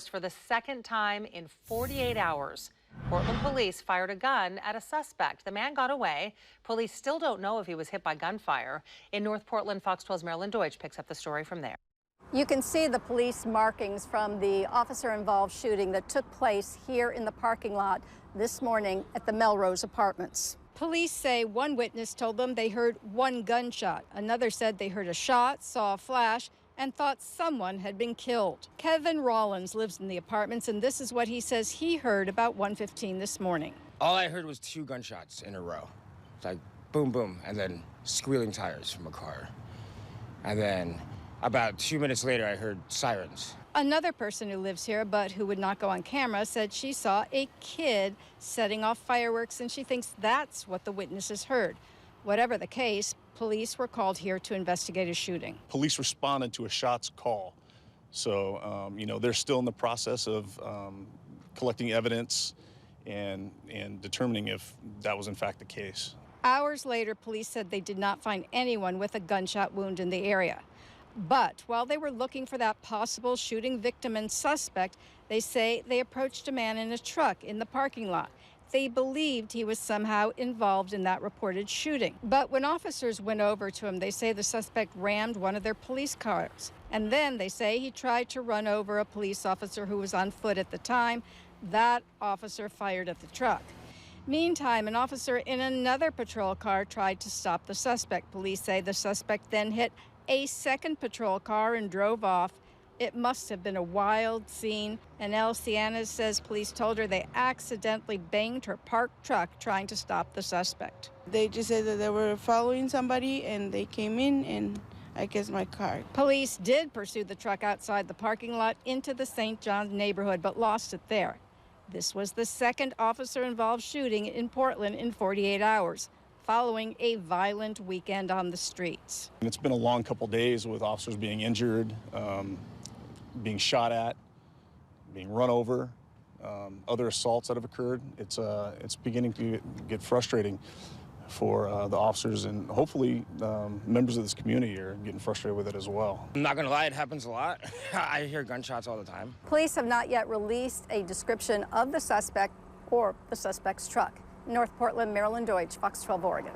For the second time in 48 hours, Portland police fired a gun at a suspect. The man got away. Police still don't know if he was hit by gunfire. In North Portland, Fox 12's MARILYN Deutsch picks up the story from there. You can see the police markings from the officer-involved shooting that took place here in the parking lot this morning at the Melrose Apartments. Police say one witness told them they heard one gunshot. Another said they heard a shot, saw a flash, and thought someone had been killed. Kevin RAWLINS lives in the apartments, and this is what he says he heard about 1:15 this morning. All I heard was 2 gunshots in a row. It's like boom, boom, and then squealing tires from a car. And then about 2 minutes later, I heard sirens. Another person who lives here, but who would not go on camera, said she saw a kid setting off fireworks, and she thinks that's what the witnesses heard. Whatever the case, police were called here to investigate a shooting. Police responded to a shots call. So, they're still in the process of collecting evidence and determining if that was in fact the case. Hours later, police said they did not find anyone with a gunshot wound in the area. But while they were looking for that possible shooting victim and suspect, they say they approached a man in a truck in the parking lot. They believed he was somehow involved in that reported shooting. But when officers went over to him, they say the suspect rammed one of their police cars. And then they say he tried to run over a police officer who was on foot at the time. That officer fired at the truck. Meantime, an officer in another patrol car tried to stop the suspect. Police say the suspect then hit a second patrol car and drove off. It must have been a wild scene, and Sienna says police told her they accidentally banged her parked truck trying to stop the suspect. They just said that they were following somebody, and they came in, and I guess my car. Police did pursue the truck outside the parking lot into the St. John's neighborhood, but lost it there. This was the second officer-involved shooting in Portland in 48 hours. Following a violent weekend on the streets. It's been a long couple days with officers being injured, being shot at, being run over, other assaults that have occurred. It's beginning to get frustrating for the officers, and hopefully members of this community are getting frustrated with it as well. I'm not gonna lie, it happens a lot. I hear gunshots all the time. Police have not yet released a description of the suspect or the suspect's truck. North Portland, MARILYN Deutsch, Fox 12 Oregon.